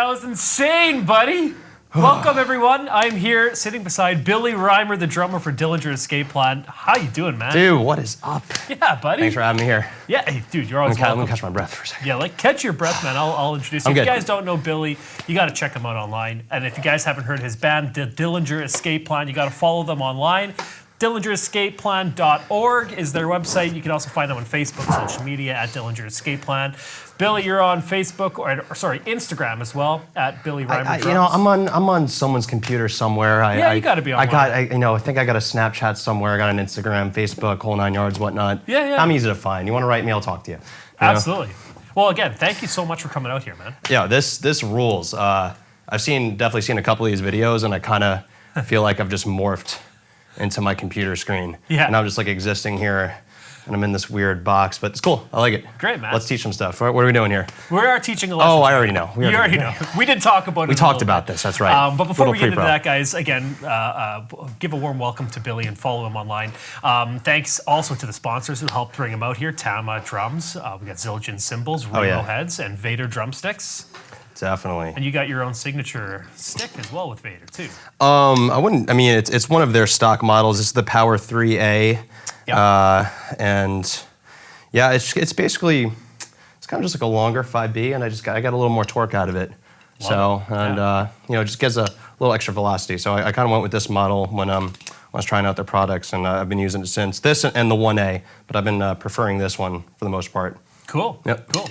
That was insane, buddy. Welcome, everyone. I'm here sitting beside Billy Rymer, the drummer for Dillinger Escape Plan. How you doing, man? Dude, what is up? Yeah, buddy. Thanks for having me here. Yeah, hey, dude, you're always welcome. Let me catch my breath for a second. Yeah, like catch your breath, man. I'll introduce you. I'm If you good. guys don't know Billy, you got to check him out online. And if you guys haven't heard his band, the Dillinger Escape Plan, you got to follow them online. DillingerEscapePlan.org is their website. You can also find them on Facebook, social media at Dillinger Escape Plan. Billy, you're on Facebook or sorry, Instagram as well at Billy Rymer Drums. You know, I'm on someone's computer somewhere. You got to be online. I think I got a Snapchat somewhere. I got an Instagram, Facebook, whole 9 yards, whatnot. Yeah. I'm easy to find. You want to write me? I'll talk to you. Absolutely. Well, again, thank you so much for coming out here, man. Yeah, this rules. I've definitely seen a couple of these videos, and I kind of feel like I've just morphed into my computer screen. Yeah. And I'm just like existing here, and I'm in this weird box, but it's cool. I like it. Great, man. Let's teach some stuff. What are we doing here? We are teaching a lesson. Oh, I already know. You already know. We did talk about it. We talked about this. That's right. But before we get into that, guys, again, give a warm welcome to Billy and follow him online. Thanks also to the sponsors who helped bring him out here. Tama Drums. We got Zildjian Cymbals, Remo Heads, and Vader Drumsticks. Definitely. And you got your own signature stick as well with Vader too. It's one of their stock models. It's the Power 3A. Yep. And yeah, it's basically, it's kind of just like a longer 5B, and I got a little more torque out of it. It just gets a little extra velocity. So I kind of went with this model when I was trying out their products, and I've been using it since. This and the 1A, but I've been preferring this one for the most part. Cool. Yep. Cool.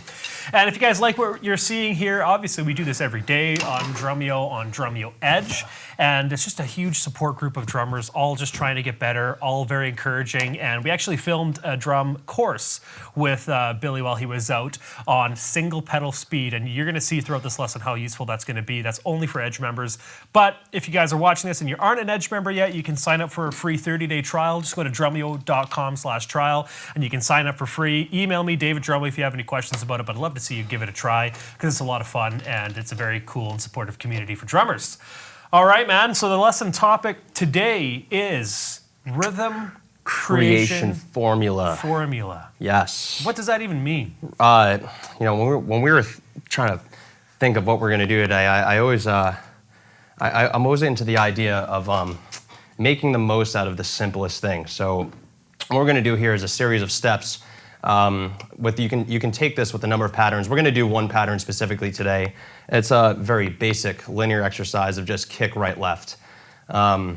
And if you guys like what you're seeing here, obviously we do this every day on Drumeo Edge. And it's just a huge support group of drummers, all just trying to get better, all very encouraging. And we actually filmed a drum course with Billy while he was out on single pedal speed. And you're going to see throughout this lesson how useful that's going to be. That's only for Edge members. But if you guys are watching this and you aren't an Edge member yet, you can sign up for a free 30-day trial. Just go to drumeo.com/trial and you can sign up for free. Email me, David Drumeo, if you have any questions about it. But I'd love to see you give it a try because it's a lot of fun and it's a very cool and supportive community for drummers. All right, man. So the lesson topic today is rhythm creation formula. Yes. What does that even mean? When we were trying to think of what we're going to do today, I'm always into the idea of making the most out of the simplest thing. So what we're going to do here is a series of steps. You can take this with a number of patterns. We're going to do one pattern specifically today. It's a very basic linear exercise of just kick, right, left. There's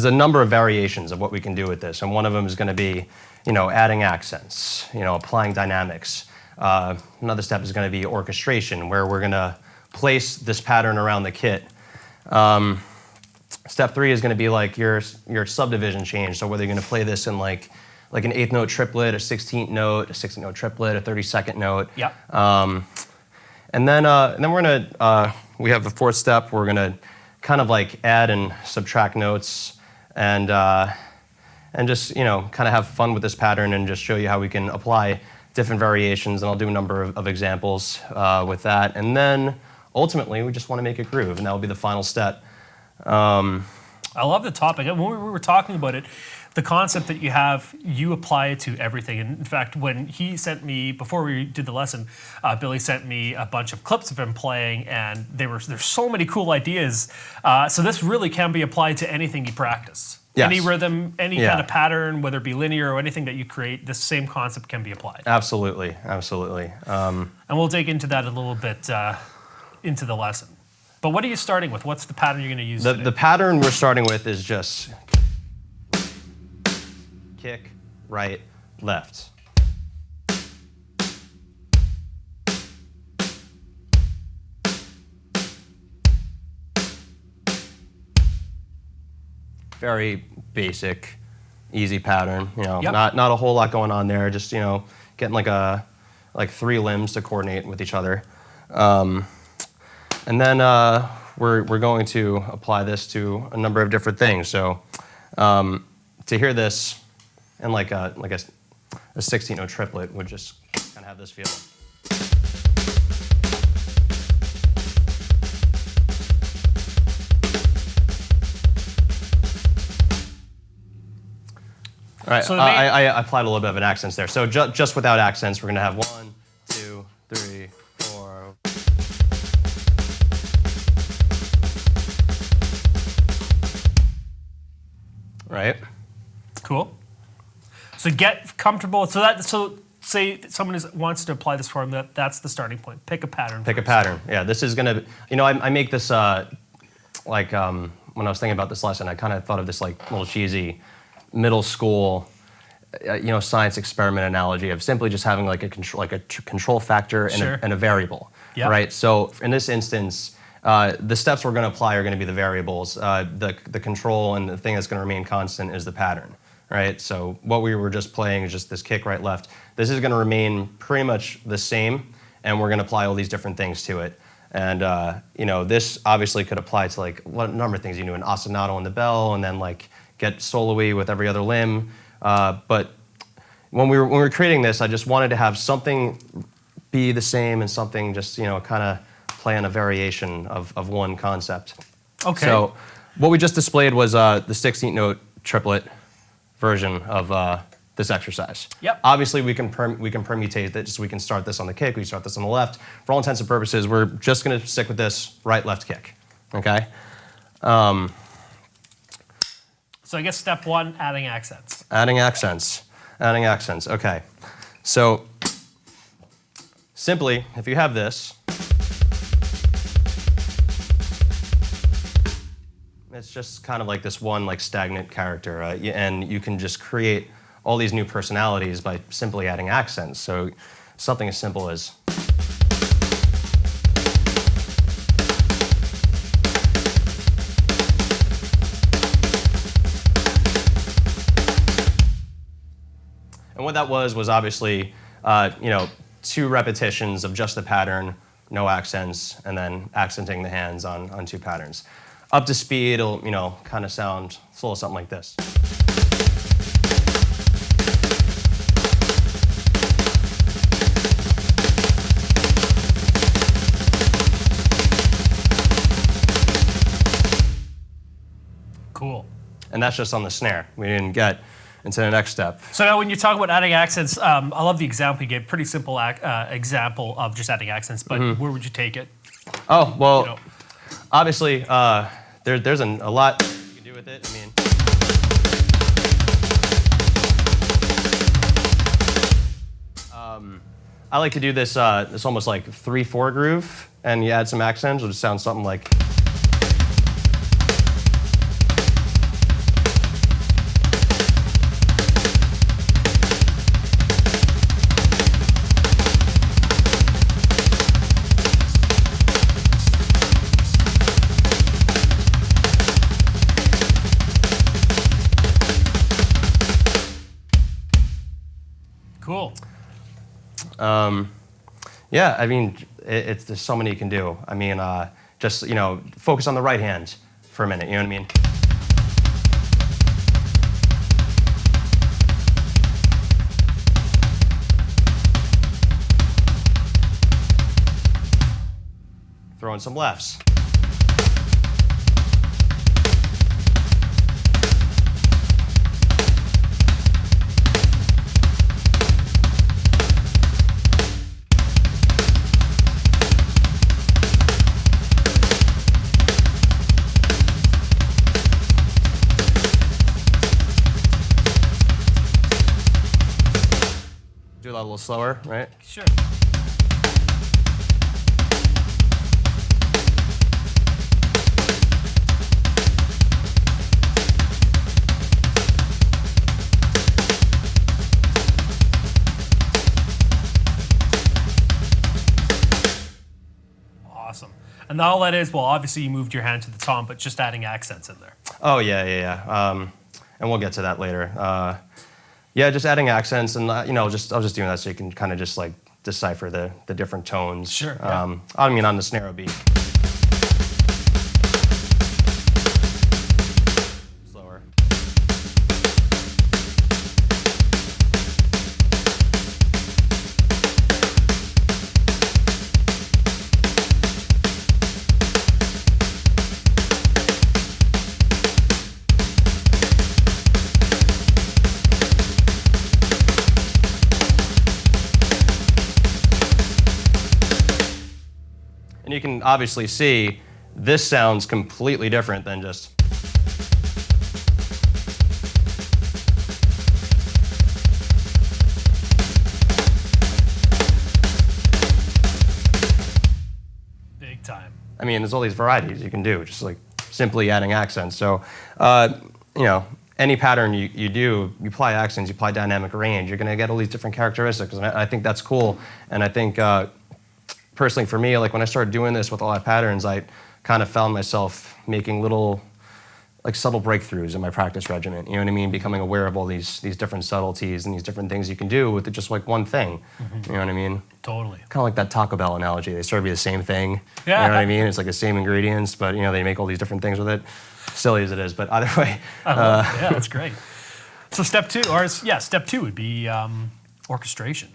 a number of variations of what we can do with this, and one of them is going to be, adding accents, applying dynamics. Another step is going to be orchestration, where we're going to place this pattern around the kit. Step 3 is going to be like your subdivision change. So whether you're going to play this in like an 8th note triplet, a 16th note, a 16th note triplet, a 32nd note. Yeah. And then we're gonna we have the 4th step. We're gonna kind of like add and subtract notes and just kind of have fun with this pattern and just show you how we can apply different variations. And I'll do a number of examples with that. And then ultimately we just want to make a groove, and that will be the final step. I love the topic. When we were talking about it, the concept that you apply it to everything. And in fact, when he sent me, before we did the lesson, Billy sent me a bunch of clips of him playing, and there's so many cool ideas. So this really can be applied to anything you practice. Yes. Any rhythm, any kind of pattern, whether it be linear or anything that you create, this same concept can be applied. Absolutely. And we'll dig into that a little bit into the lesson. But what are you starting with? What's the pattern you're going to use today? The pattern we're starting with is just kick, right, left. Very basic, easy pattern. Not a whole lot going on there. Just getting like 3 limbs to coordinate with each other. And then we're going to apply this to a number of different things. So to hear this in like a 16th note triplet would just kind of have this feel. All right, so I applied a little bit of an accents there. So just without accents, we're going to have 1, 2, 3, 4. right? Cool. So get comfortable. So say someone wants to apply this form. That's the starting point. Pick a pattern. Pick a pattern. Yeah, this is gonna. I make this like when I was thinking about this lesson, I kind of thought of this like little cheesy middle school, science experiment analogy of simply just having like a control factor and, Sure. and a variable, Yep. right? So in this instance, the steps we're going to apply are going to be the variables. The control and the thing that's going to remain constant is the pattern, right? So what we were just playing is just this kick, right, left. This is going to remain pretty much the same, and we're going to apply all these different things to it. And this obviously could apply to like a number of things. You do an ostinato on the bell, and then like get solo-y with every other limb. But when we were creating this, I just wanted to have something be the same and something just kind of play on a variation of one concept. Okay. So what we just displayed was the 16th note triplet version of this exercise. Yep. Obviously, we can permutate that. Just we can start this on the kick. We start this on the left. For all intents and purposes, we're just going to stick with this right left kick. Okay. So I guess step one, adding accents. Adding accents. Adding accents. Okay. So simply, if you have this, it's just kind of like this one like stagnant character, and you can just create all these new personalities by simply adding accents. So something as simple as and what that was obviously 2 repetitions of just the pattern, no accents, and then accenting the hands on 2 patterns. Up to speed, it'll kind of sound a little something like this. Cool. And that's just on the snare. We didn't get into the next step. So now when you talk about adding accents, I love the example you gave. Pretty simple example of just adding accents, but where would you take it? Oh, well, obviously, there's a lot you can do with it. I like to do this almost like 3/4 groove, and you add some accents, it'll just sound something like. Cool. Yeah, there's so many you can do. Just focus on the right hand for a minute. You know what I mean? Throw in some lefts. Do that a little slower, right? Sure. Awesome. And all that is, well, obviously you moved your hand to the tom, but just adding accents in there. Oh, yeah. And we'll get to that later. Yeah, just adding accents, and I was just doing that so you can kind of just like decipher the different tones. Sure. Yeah. On the snare beat. Slower. And you can obviously see this sounds completely different than just. I mean, there's all these varieties you can do, just like simply adding accents. So, you know, any pattern you do, you apply accents, you apply dynamic range, you're gonna get all these different characteristics, and I think that's cool. And I think, personally for me, like when I started doing this with a lot of patterns, I kind of found myself making little, like subtle breakthroughs in my practice regimen. You know what I mean? Becoming aware of all these different subtleties and these different things you can do with just like one thing. You know what I mean? Totally. Kind of like that Taco Bell analogy. They serve you the same thing. Yeah. You know what I mean? It's like the same ingredients, but you know they make all these different things with it. Silly as it is, but either way. Yeah, that's great. So step two would be orchestration.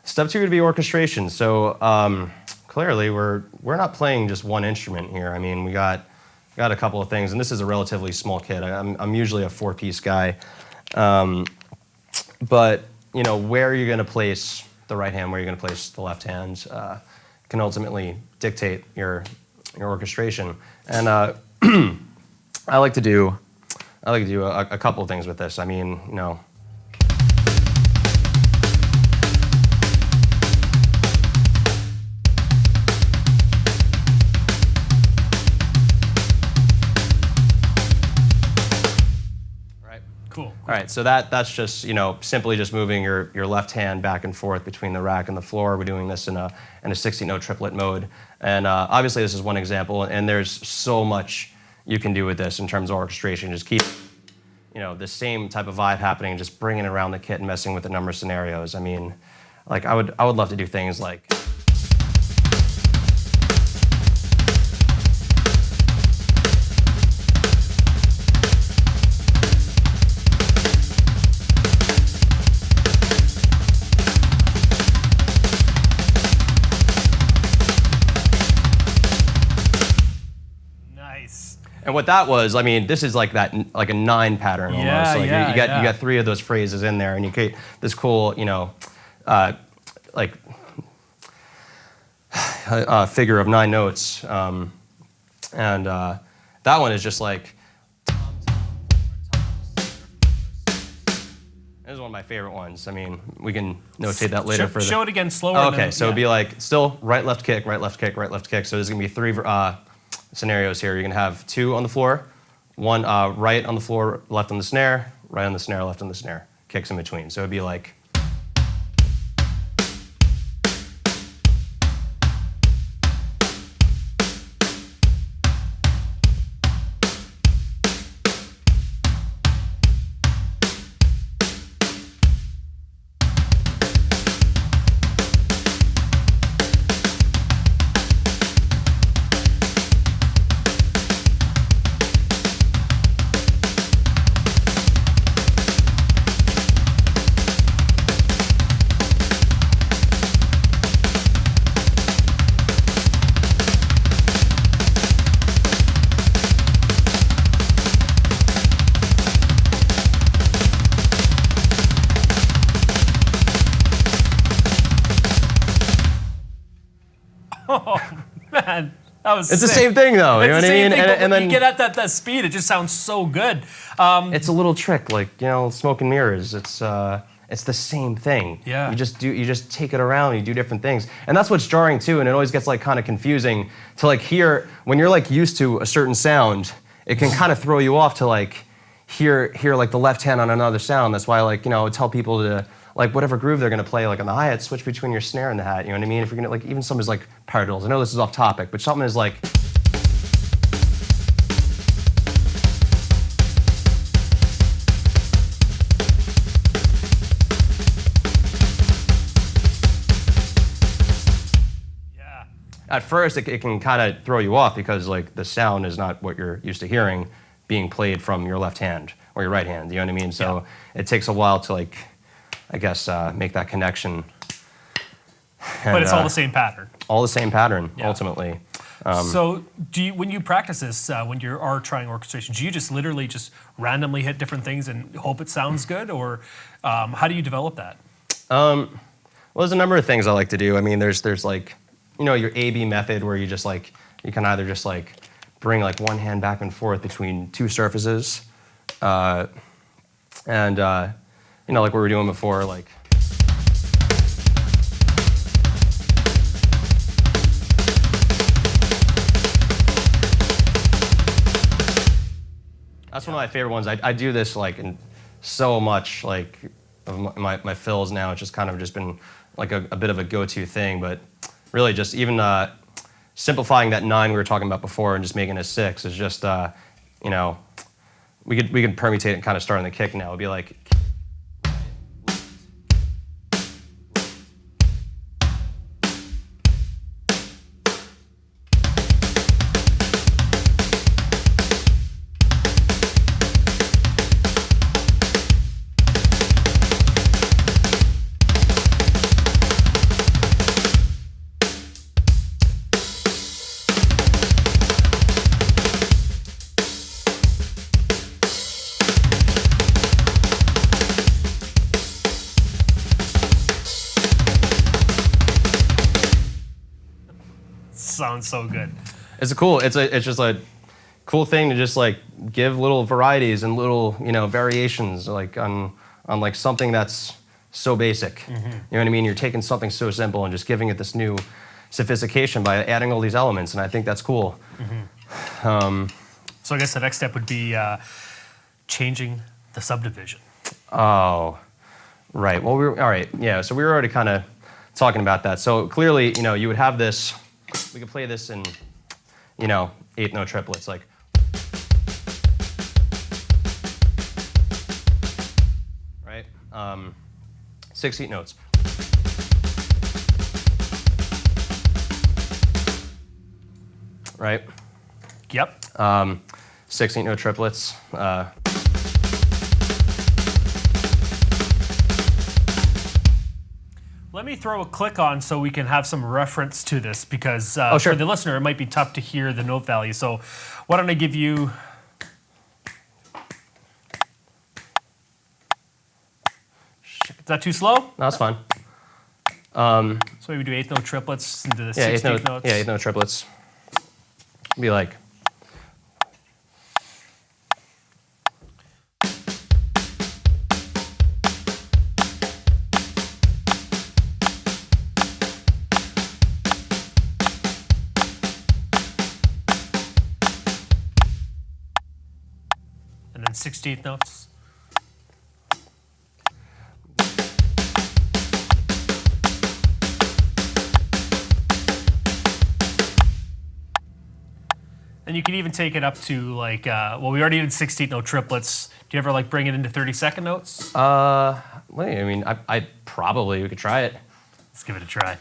Step two would be orchestration. So clearly we're not playing just one instrument here. I mean, we got a couple of things, and this is a relatively small kit. I'm usually a 4-piece guy, but you know where you're going to place the right hand, where you're going to place the left hand, can ultimately dictate your orchestration. And I like to do a couple of things with this. I mean, you know. Cool. All right, so that's just, you know, simply just moving your left hand back and forth between the rack and the floor. We're doing this in a 16-note triplet mode. And obviously this is one example, and there's so much you can do with this in terms of orchestration. Just keep, you know, the same type of vibe happening and just bringing it around the kit and messing with a number of scenarios. I mean, like I would love to do things like And what that was, I mean, this is like like a 9 pattern almost. Yeah, like yeah, you got 3 of those phrases in there, and you get this cool, you know, like figure of 9 notes. And that one is just like. This is one of my favorite ones. I mean, we can notate that later further. Show it again slower. Oh, okay, so it'd be like still right, left kick, right, left kick, right, left kick. So there's gonna be 3 scenarios here. You're gonna have 2 on the floor, 1 right on the floor, left on the snare, right on the snare, left on the snare, kicks in between. So it'd be like. Oh man, that was. It's sick. The same thing though. You know what I mean? And then you get at that speed, it just sounds so good. It's a little trick, like you know, smoke and mirrors. It's the same thing. Yeah. You just take it around. You do different things, and that's what's jarring too. And it always gets like kind of confusing to like hear when you're like used to a certain sound. It can kind of throw you off to like hear like the left hand on another sound. That's why like you know I tell people to. Like whatever groove they're gonna play, like on the hi-hat, switch between your snare and the hat. You know what I mean? If you're gonna like even something is like paradiddles. I know this is off topic, but something is like. Yeah. At first, it can kind of throw you off because like the sound is not what you're used to hearing being played from your left hand or your right hand. You know what I mean? So it takes a while to like. I guess make that connection. And, but it's all the same pattern. All the same pattern, ultimately. So when you practice this, when you are trying orchestration, do you just literally just randomly hit different things and hope it sounds good? Or how do you develop that? Well, there's a number of things I like to do. I mean, there's like, you know, your A-B method where you just like, you can either just like bring like one hand back and forth between 2 surfaces and you know, like we were doing before, like. That's one of my favorite ones. I do this like in so much like of my fills now. It's just kind of just been like a bit of a go-to thing, but really just even simplifying that 9 we were talking about before and just making a 6 is just you know, we could permutate and kind of start on the kick now. It'd be like. Sounds so good. It's just a cool thing to just like give little varieties and little, you know, variations like on like something that's so basic. You know what I mean? You're taking something so simple and just giving it this new sophistication by adding all these elements, and I think that's cool. So I guess the next step would be changing the subdivision. Oh, right. Well, all right. Yeah. So we were already kind of talking about that. So clearly, you know, you would have this. We could play this in, you know, 8th note triplets, like. Right. 16th notes. Right. Yep. 16th note triplets. Let me throw a click on so we can have some reference to this because sure. for the listener, it might be tough to hear the note value. So why don't I give you... Is that too slow? No, that's fine. So maybe do 8th note triplets into the 16th notes. Yeah, 8th note triplets. Be like... And then 16th notes. And you can even take it up to like, well, we already did 16th note triplets. Do you ever like bring it into 32nd notes? I mean, I probably, we could try it. Let's give it a try.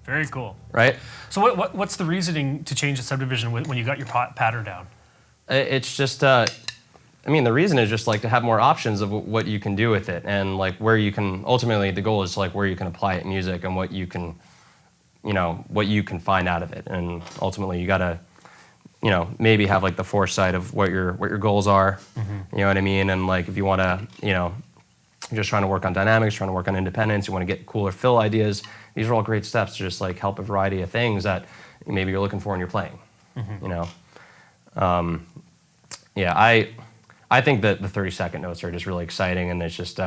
Very cool. Right? So what's the reasoning to change the subdivision when you got your pattern down? It's just, I mean, the reason is just like to have more options of what you can do with it, and like where you can, ultimately the goal is like where you can apply it in music and what you can, you know, what you can find out of it. And ultimately you gotta, you know, maybe have like the foresight of what your goals are, you know what I mean? And like if you wanna, you know, you're just trying to work on dynamics, trying to work on independence, you wanna get cooler fill ideas, these are all great steps to just like help a variety of things that maybe you're looking for in your playing, you know? Yeah, I think that the 32nd notes are just really exciting, and it's just, you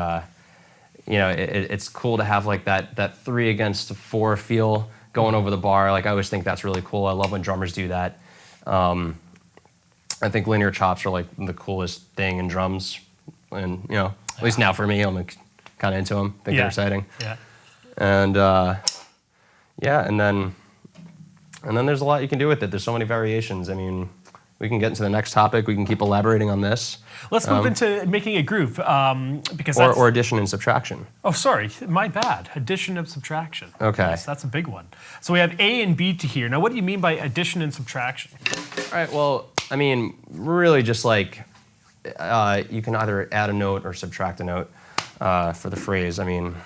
know, it's cool to have like that 3 against 4 feel going over the bar. Like I always think that's really cool. I love when drummers do that. I think linear chops are like the coolest thing in drums, and you know, at least now for me, I'm like, kind of into them. I think they're exciting. Yeah. And yeah, and then there's a lot you can do with it. There's so many variations. I mean, we can get into the next topic. We can keep elaborating on this. Let's move into making a groove because or addition and subtraction. Oh, sorry, my bad. Addition and subtraction. Okay. Yes, that's a big one. So we have A and B to here. Now, what do you mean by addition and subtraction? All right. Well, I mean, really, just like you can either add a note or subtract a note for the phrase. I mean.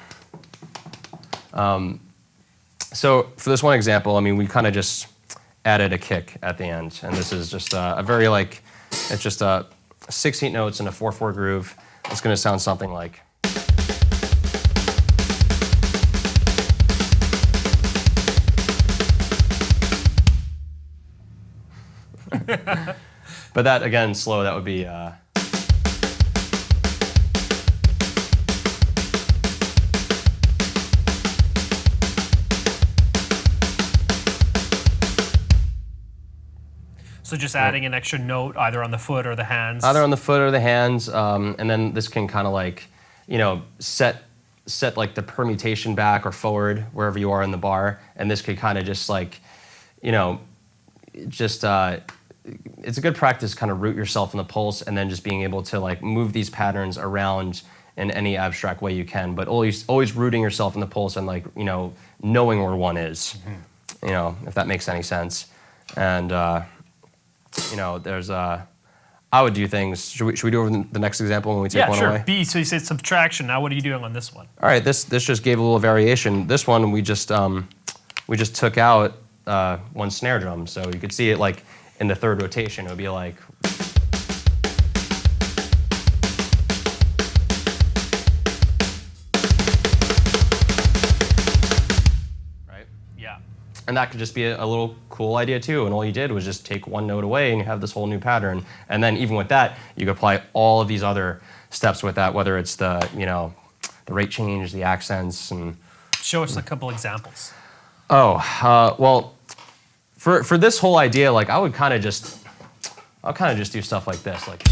So for this one example, I mean, we kind of just added a kick at the end, and this is just a very like It's just 16 notes in a 4/4 groove. It's going to sound something like. But that, again, slow, that would be... So just adding an extra note either on the foot or the hands. Either on the foot or the hands, and then this can kind of like, set like the permutation back or forward wherever you are in the bar, and this could kind of just like, it's a good practice to kind of root yourself in the pulse and then just being able to like move these patterns around in any abstract way you can, but always rooting yourself in the pulse and like, knowing where one is, if that makes any sense. And, there's I would do things. Should we do over the next example when we take one away? Yeah, sure. B, so you said subtraction. Now what are you doing on this one? All right, this just gave a little variation. This one we just took out one snare drum, so you could see it like in the third rotation. It would be like. Right? Yeah. And that could just be a little cool idea too, and all you did was just take one note away and you have this whole new pattern. And then even with that, you could apply all of these other steps with that, whether it's the rate change, the accents, and... Show us a couple examples. Well, for this whole idea, like I'll kind of just do stuff like this, like...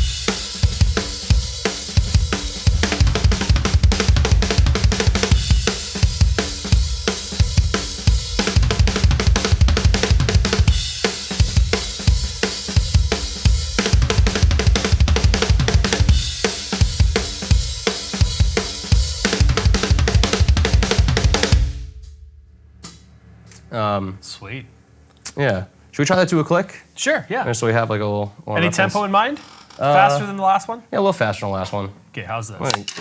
Sweet. Yeah. Should we try that to a click? Sure, yeah. And so we have like a little Any reference. tempo in mind? Faster than the last one? Yeah, a little faster than the last one. Okay, how's this? Right.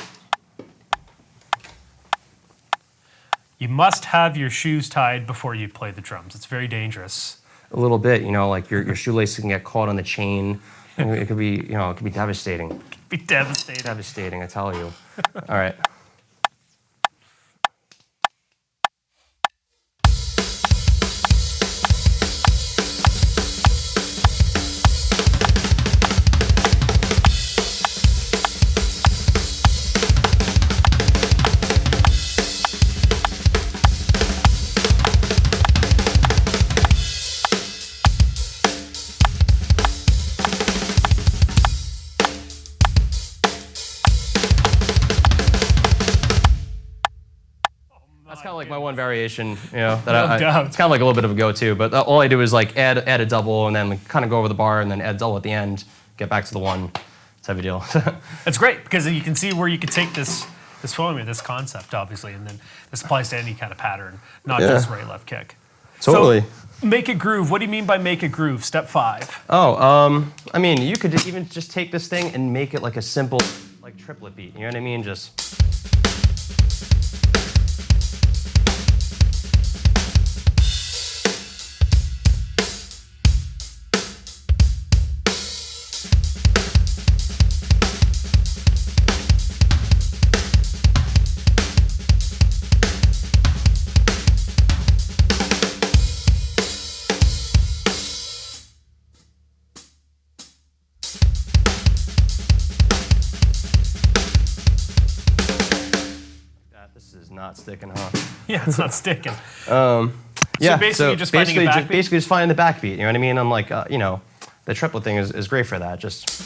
You must have your shoes tied before you play the drums. It's very dangerous. A little bit, like your shoelaces can get caught on the chain. It could be, it could be devastating. It could be devastating. Devastating, I tell you. All right. That's kind of like my one variation, that it's kind of like a little bit of a go-to, but all I do is like add a double and then kind of go over the bar and then add double at the end, get back to the one type of deal. It's great because you can see where you could take this formula, this concept, obviously, and then this applies to any kind of pattern, not just right, left, kick. Totally. So, make it groove. What do you mean by make it groove? Step 5. I mean, you could even just take this thing and make it like a simple, like triplet beat. You know what I mean? Just. Not sticking, huh? Yeah, it's not sticking. Yeah, so basically just finding a backbeat? Basically just finding the backbeat, you know what I mean? I'm like, the triplet thing is great for that, just...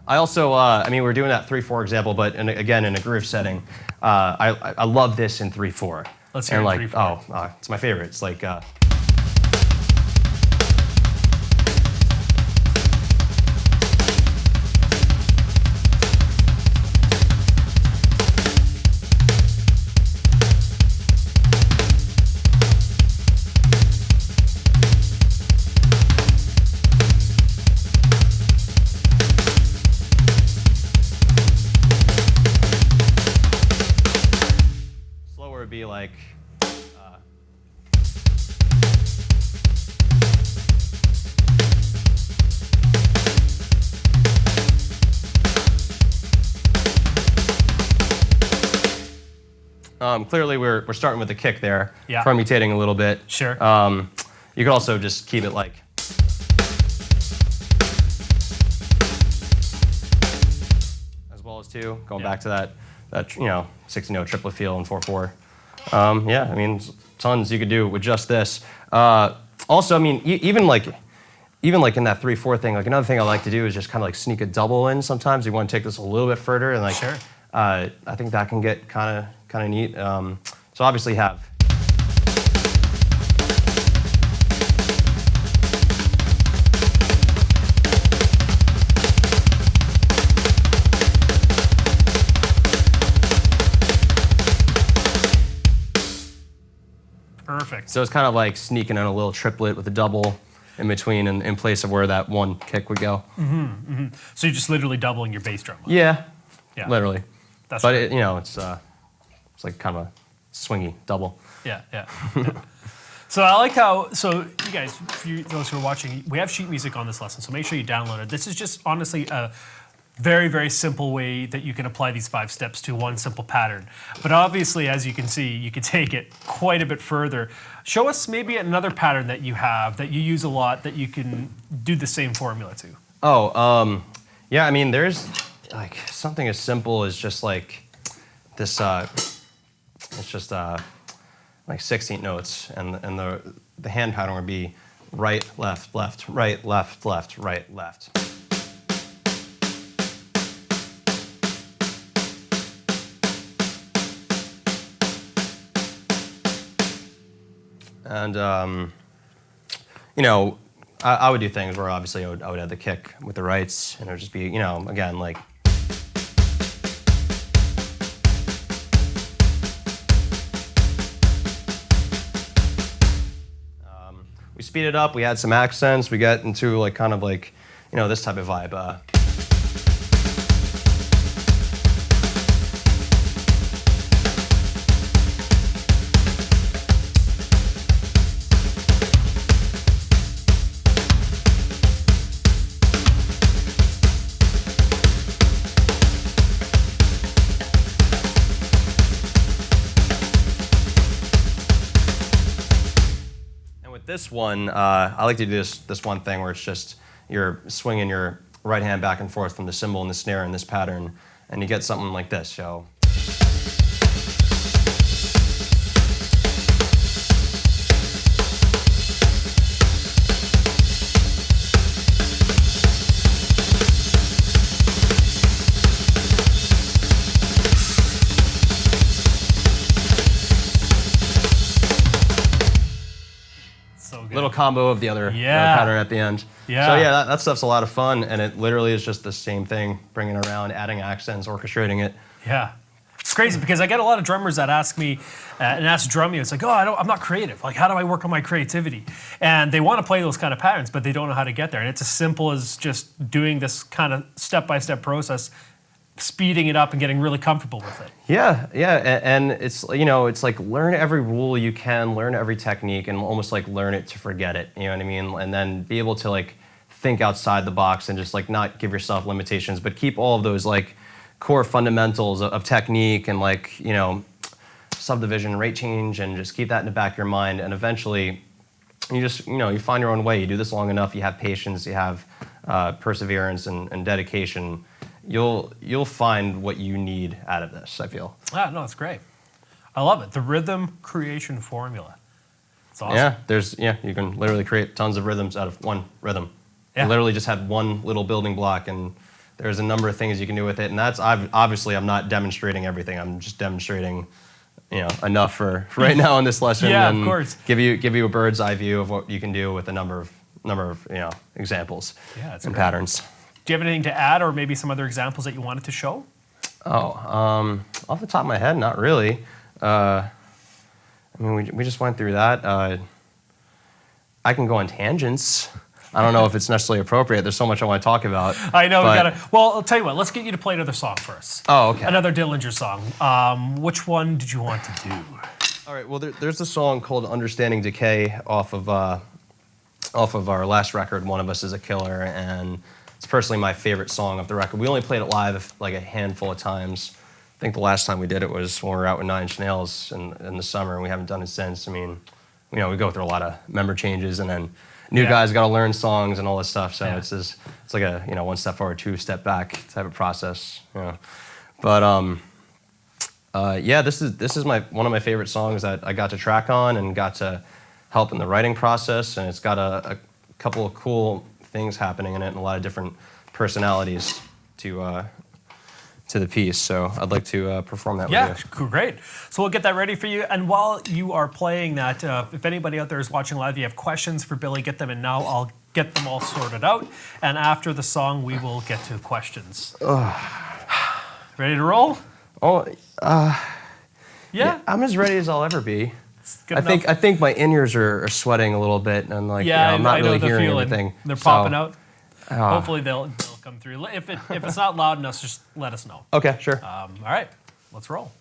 I also, we're doing that 3/4 example, but again, in a groove setting, I love this in 3/4. Let's hear it in 3/4. Oh, it's my favorite. It's like... Clearly, we're starting with the kick there, Yeah. permutating a little bit. Sure. You could also just keep it like. As well as two, going back to that 60-note triplet feel in 4/4. Yeah, I mean, tons you could do with just this. Also, I mean, even like in that 3/4 thing, like another thing I like to do is just kind of like sneak a double in. Sometimes you want to take this a little bit further, and like, Sure. I think that can get kind of neat. So obviously have. Perfect. So it's kind of like sneaking in a little triplet with a double in between, in place of where that one kick would go. So you're just literally doubling your bass drum. Yeah, Yeah. literally. That's But great. it's like kind of a swingy double. Yeah. So I like how, so you guys, for those who are watching, we have sheet music on this lesson, so make sure you download it. This is just honestly a very, very simple way that you can apply these 5 steps to one simple pattern. But obviously, as you can see, you can take it quite a bit further. Show us maybe another pattern that you have, that you use a lot, that you can do the same formula to. Oh, yeah, I mean, there's like something as simple as just like this, it's just like 16 notes, and the hand pattern would be right, left, left, right, left, left, right, left. And, I would do things where obviously I would have the kick with the rights, and it would just be, again, like. We speed it up, we add some accents, we get into like kind of like, this type of vibe. This one, I like to do this one thing where it's just you're swinging your right hand back and forth from the cymbal and the snare in this pattern, and you get something like this. So. Little combo of the other pattern at the end. Yeah. So yeah, that stuff's a lot of fun, and it literally is just the same thing, bringing it around, adding accents, orchestrating it. Yeah. It's crazy because I get a lot of drummers that ask me and ask Drumeo, it's like, I'm not creative. Like, how do I work on my creativity? And they want to play those kind of patterns, but they don't know how to get there. And it's as simple as just doing this kind of step-by-step process, speeding it up and getting really comfortable with it. Yeah, and it's it's like learn every rule you can, learn every technique, and almost like learn it to forget it. You know what I mean? And then be able to like think outside the box and just like not give yourself limitations, but keep all of those like core fundamentals of technique and like subdivision, rate change, and just keep that in the back of your mind. And eventually, you just you find your own way. You do this long enough, you have patience, you have perseverance and dedication. You'll find what you need out of this, I feel. No, it's great. I love it. The rhythm creation formula. It's awesome. Yeah, you can literally create tons of rhythms out of one rhythm. Yeah. You literally just have one little building block, and there's a number of things you can do with it. And that's obviously I'm not demonstrating everything. I'm just demonstrating, enough for right now in this lesson. Yeah, and of course. Give you a bird's eye view of what you can do with a number of examples and patterns. Do you have anything to add, or maybe some other examples that you wanted to show? Off the top of my head, not really. I mean, we just went through that. I can go on tangents. I don't know if it's necessarily appropriate. There's so much I want to talk about. I know, we gotta. Well, I'll tell you what. Let's get you to play another song for us. Oh, okay. Another Dillinger song. Which one did you want to do? All right. Well, there's a song called "Understanding Decay" off of our last record. One of Us Is a Killer, and it's personally my favorite song of the record. We only played it live like a handful of times. think the last time we did it was when we were out with 9 Inch Nails in the summer, and we haven't done it since. I mean, we go through a lot of member changes, and then new guys got to learn songs and all this stuff. So it's like a one step forward, 2 step back type of process. But this is one of my favorite songs that I got to track on and got to help in the writing process, and it's got a couple of cool things happening in it and a lot of different personalities to the piece. So I'd like to perform that with you. Yeah, great. So we'll get that ready for you. And while you are playing that, if anybody out there is watching live, you have questions for Billy, get them in now. I'll get them all sorted out. And after the song, we will get to questions. Ready to roll? Oh, yeah. I'm as ready as I'll ever be. I think my in-ears are sweating a little bit, and I'm not really hearing anything. They're popping out. Hopefully they'll come through. If it's not loud enough, just let us know. Okay, sure. All right, let's roll.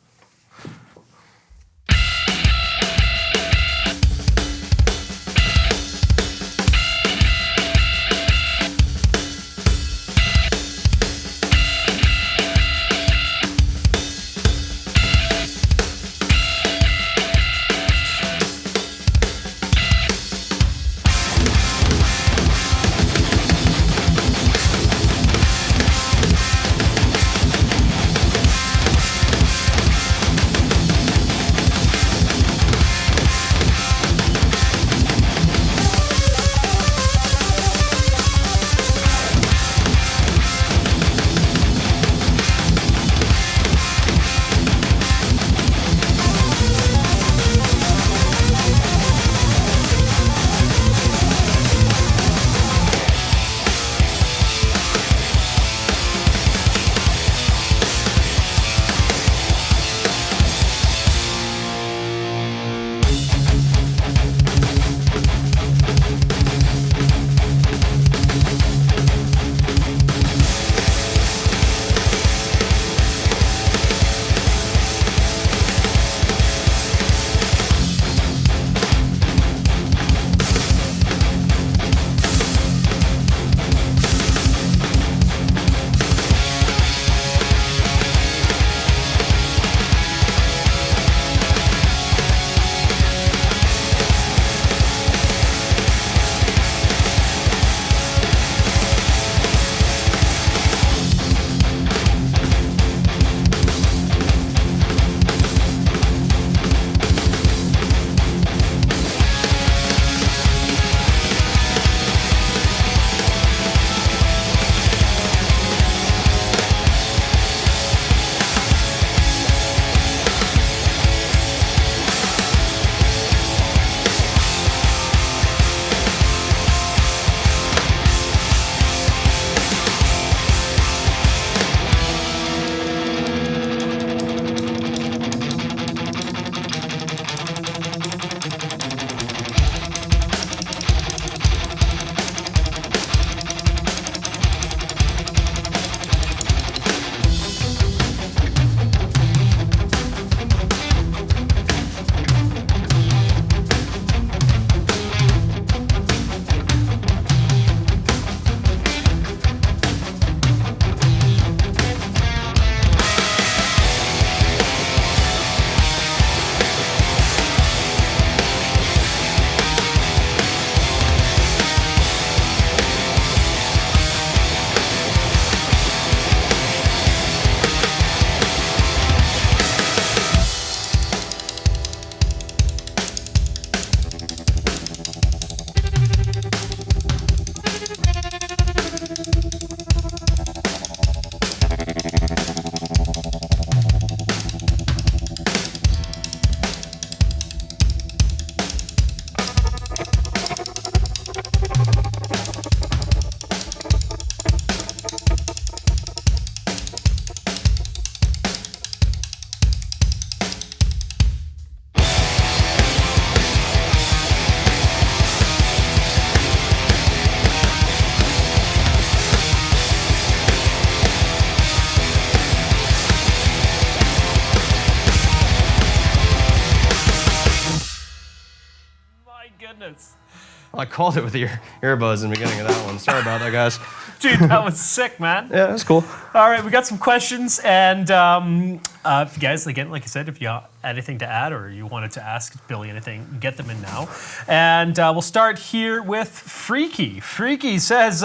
I called it with the earbuds in the beginning of that one. Sorry about that, guys. Dude, that was sick, man. Yeah, that's cool. All right, we got some questions, and if you guys, again, like I said, if you have anything to add or you wanted to ask Billy anything, get them in now. And we'll start here with Freaky. Freaky says,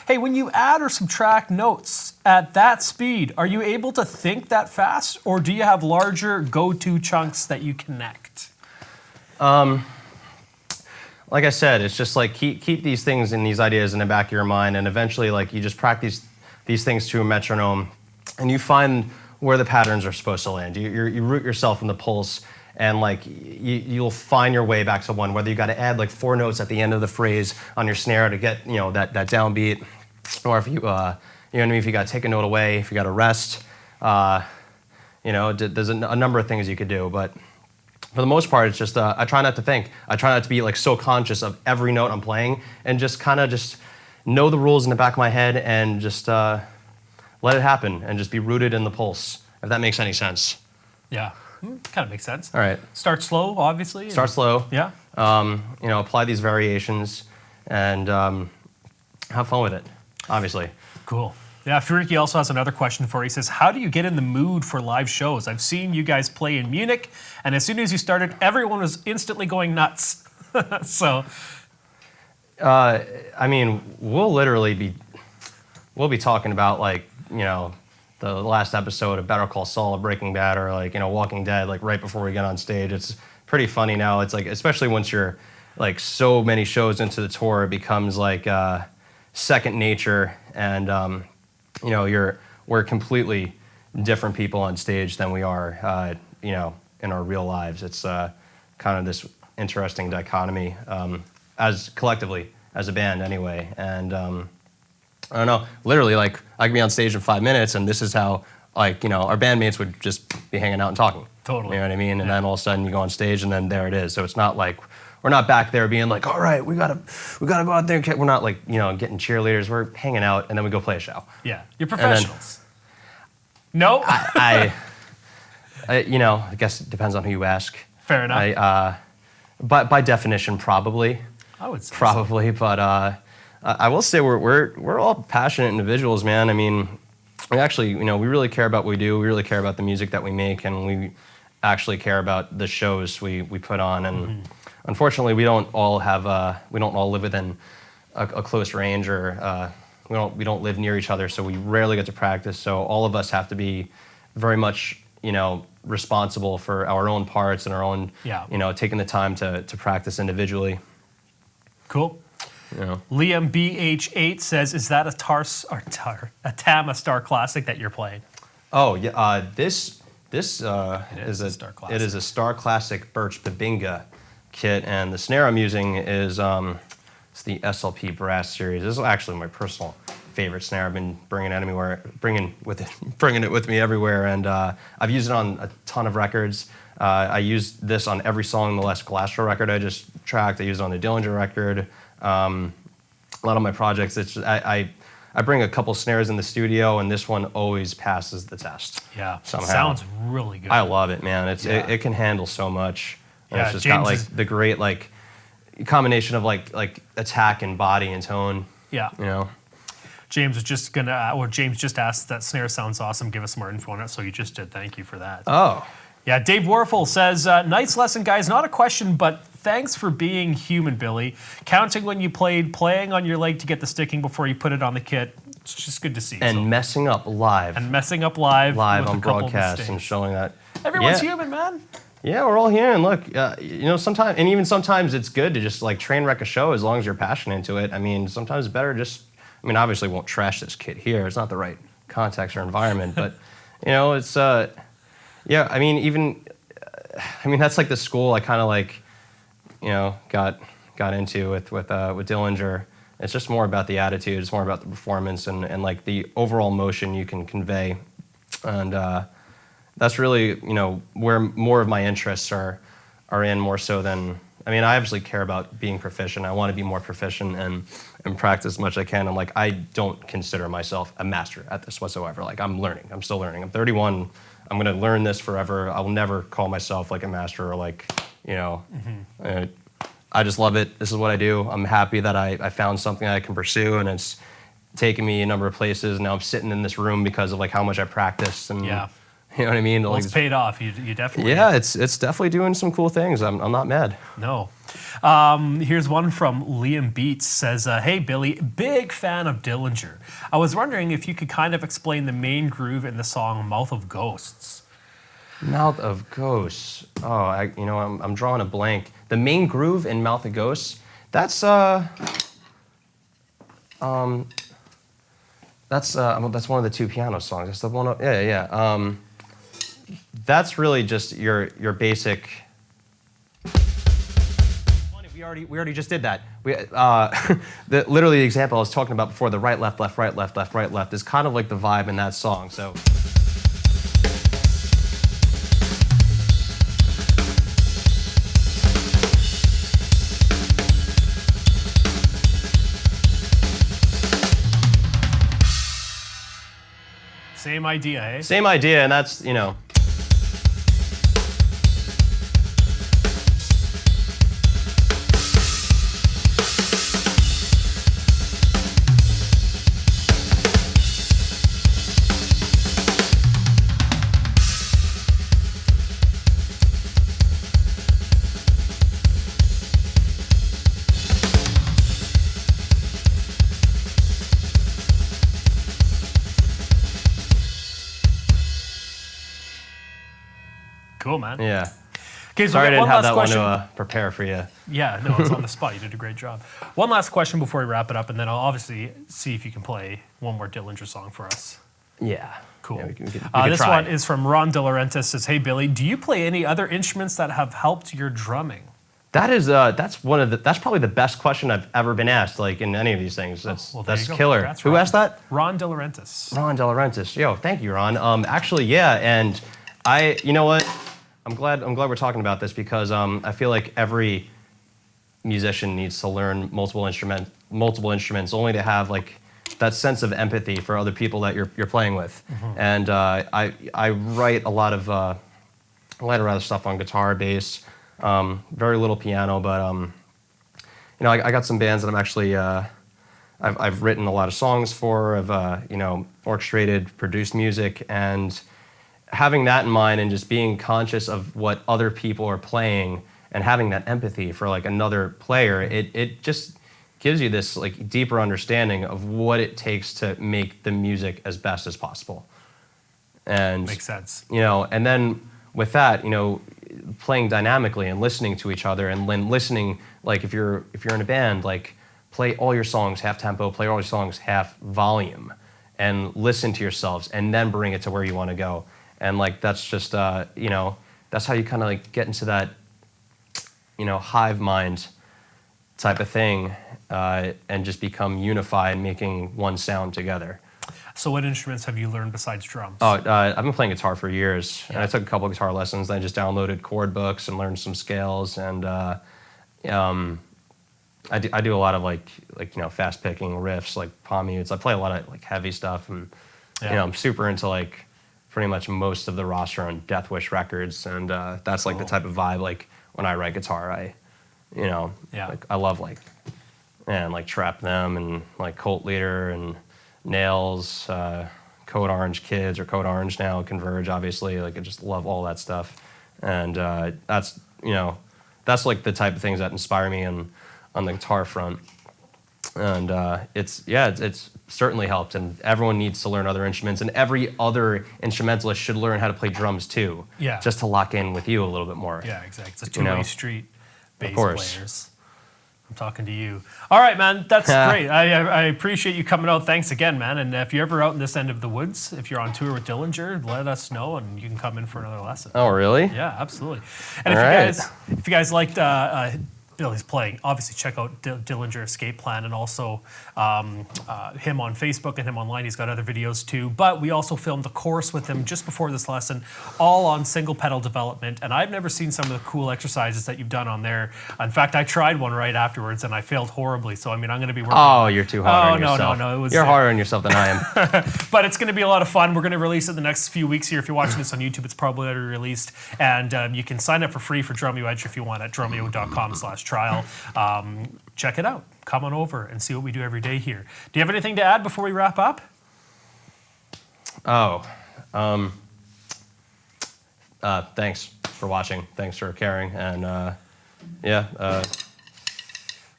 hey, when you add or subtract notes at that speed, are you able to think that fast, or do you have larger go-to chunks that you connect? Like I said, it's just like keep these things and these ideas in the back of your mind, and eventually, like, you just practice these things to a metronome, and you find where the patterns are supposed to land. You root yourself in the pulse, and like you'll find your way back to one. Whether you got to add like 4 notes at the end of the phrase on your snare to get that downbeat, or if you if you got to take a note away, if you got to rest, there's a number of things you could do, but. For the most part, it's just I try not to think. I try not to be like so conscious of every note I'm playing, and just kind of just know the rules in the back of my head and just let it happen and just be rooted in the pulse. If that makes any sense. Yeah, kind of makes sense. All right. Start slow, obviously. Start slow. Yeah. Apply these variations and have fun with it. Obviously. Cool. Yeah, Freaky also has another question for you. He says, how do you get in the mood for live shows? I've seen you guys play in Munich, and as soon as you started, everyone was instantly going nuts. So, we'll be talking about the last episode of Better Call Saul, Breaking Bad, or Walking Dead, like right before we get on stage. It's pretty funny now. It's like, especially once you're like so many shows into the tour, it becomes like second nature, and we're completely different people on stage than we are, in our real lives. It's kind of this interesting dichotomy, as collectively, as a band anyway. And I don't know, literally, like, I could be on stage in 5 minutes, and this is how, our bandmates would just be hanging out and talking. Totally. You know what I mean? And then all of a sudden you go on stage, and then there it is. So it's not like, we're not back there being like, all right, we gotta go out there. We're not like, getting cheerleaders. We're hanging out, and then we go play a show. Yeah, you're professionals. No? I guess it depends on who you ask. Fair enough. But by definition, probably. I would say probably, so. But I will say we're all passionate individuals, man. I mean, we actually, we really care about what we do. We really care about the music that we make, and we actually care about the shows we put on. And unfortunately, we don't all live within a close range, or we don't live near each other, so we rarely get to practice. So all of us have to be very much, responsible for our own parts and our own, taking the time to practice individually. Cool. Liam BH8 says, is that a Tama Star Classic that you're playing? Oh, yeah. This is a Star Classic. It is a Star Classic Birch Babinga kit, and the snare I'm using is it's the SLP Brass series. This is actually my personal favorite snare. I've been bringing it with me everywhere, and I've used it on a ton of records. I used this on every song on the Les Glassrow record I just tracked. I used it on the Dillinger record. A lot of my projects, it's just, I bring a couple snares in the studio, and this one always passes the test. Yeah, somehow. Sounds really good. I love it, man. It can handle so much. And Yeah, it's just James got the great combination of like attack and body and tone. Yeah. James just asked, that snare sounds awesome. Give us some more info on it. So you just did. Thank you for that. Oh. Yeah, Dave Warfel says, nice lesson, guys. Not a question, but thanks for being human, Billy. Counting when you playing on your leg to get the sticking before you put it on the kit. It's just good to see. And messing up live. Live on broadcast and showing that. Everyone's human, man. Yeah, we're all human. Look, sometimes it's good to just train wreck a show as long as you're passionate into it. I mean, sometimes it's better obviously won't trash this kit here. It's not the right context or environment, but it's yeah, that's like the school I kind of got into with Dillinger. It's just more about the attitude. It's more about the performance and like the overall motion you can convey, and that's really where more of my interests are in, more so than I obviously care about being proficient. I want to be more proficient and practice as much as I can. And I don't consider myself a master at this whatsoever. I'm learning. I'm still learning. I'm 31. I'm going to learn this forever. I will never call myself a master or I just love it. This is what I do. I'm happy that I found something I can pursue, and it's taken me a number of places. Now I'm sitting in this room because of like how much I practiced, and Yeah. you know what I mean. Well, Like, it's paid off. You definitely. yeah, it's definitely doing some cool things. I'm not mad. No. Here's one from Liam Beats. Says, hey, Billy, big fan of Dillinger. I was wondering if you could kind of explain the main groove in the song Mouth of Ghosts. Mouth of Ghosts. Oh, I'm drawing a blank. The main groove in Mouth of Ghosts. That's one of the two piano songs. That's the one. Yeah. That's really just your basic. We already just did that. Literally the example I was talking about before, the right left left right left left right left, is kind of like the vibe in that song. So. Same idea, eh? Same idea, and that's, you know. Cool, man. Yeah. Okay, so Sorry I didn't one have last that question. one to prepare for you. Yeah, no, it's on the spot. You did a great job. One last question before we wrap it up, and then I'll obviously see if you can play one more Dillinger song for us. Yeah. Cool. Yeah, we can This try. one is from Ron De Laurentiis. Says, hey, Billy, do you play any other instruments that have helped your drumming? That's probably the best question I've ever been asked, like in any of these things. That's well, there that's you go. killer. Congrats, Who Ron. asked that? Ron De Laurentiis. Ron De Laurentiis. Yo, thank you, Ron. Actually, yeah, and you know what? I'm glad we're talking about this because I feel like every musician needs to learn multiple instruments, only to have like that sense of empathy for other people that you're playing with. Mm-hmm. And I write a lot of stuff on guitar, bass, very little piano, but I got some bands that I'm actually I've written a lot of songs for. I've orchestrated, produced music, and having that in mind and just being conscious of what other people are playing and having that empathy for like another player, it just gives you this like deeper understanding of what it takes to make the music as best as possible. And Makes sense. And then with that, playing dynamically and listening to each other, and then listening, like if you're in a band, like play all your songs half tempo, play all your songs half volume, and listen to yourselves, and then bring it to where you want to go. And like that's just that's how you kind of like get into that hive mind type of thing, and just become unified, making one sound together. So what instruments have you learned besides drums? I've been playing guitar for years, and Yeah. I took a couple of guitar lessons. Then I just downloaded chord books and learned some scales, and I do a lot of like fast picking riffs, like palm mutes. I play a lot of like heavy stuff, and I'm super into like pretty much most of the roster on Death Wish Records, and that's like the type of vibe. Like when I write guitar, like I love like Trap Them and like Cult Leader and Nails, Code Orange Kids or Code Orange now, Converge, obviously. Like I just love all that stuff, and that's like the type of things that inspire me on the guitar front. And it's certainly helped, and everyone needs to learn other instruments, and every other instrumentalist should learn how to play drums too. Yeah. Just to lock in with you a little bit more. Yeah, exactly. It's a two-way street. Bass course. players. I'm talking to you. All right, man. That's great. I appreciate you coming out. Thanks again, man. And if you're ever out in this end of the woods, if you're on tour with Dillinger, let us know, and you can come in for another lesson. Oh, really? Yeah, absolutely. And All if you guys liked Billy's playing, obviously check out Dillinger Escape Plan, and also him on Facebook and him online. He's got other videos too. But we also filmed a course with him just before this lesson, all on single pedal development. And I've never seen some of the cool exercises that you've done on there. In fact, I tried one right afterwards and I failed horribly. So I mean, I'm going to be working. Oh, you're too hard on no, yourself. no. You're harder on yourself than I am. But it's going to be a lot of fun. We're going to release it the next few weeks here. If you're watching this on YouTube, it's probably already released. And you can sign up for free for Drumeo Edge if you want at drumeo.com/try. trial, check it out. Come on over and see what we do every day here. Do you have anything to add before we wrap up? Thanks for watching. Thanks for caring. And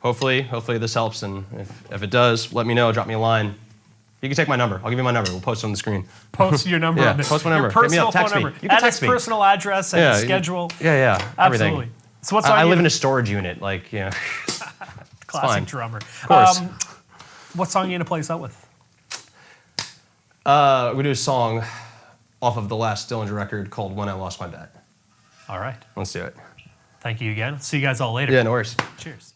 hopefully this helps. And if it does, let me know. Drop me a line. You can take my number. I'll give you my number. We'll post it on the screen. Post your number. Yeah, on the, post my number. Your personal Hit me up. Text phone me. number. You can And text his me. personal address and his schedule. Yeah. Everything. Absolutely. So what's on I live in you? a storage unit. Like, yeah. Classic fine. drummer. Of course. What song are you going to play us out with? We do a song off of the last Dillinger record called When I Lost My Bet. All right. Let's do it. Thank you again. See you guys all later. Yeah, no worries. Cheers.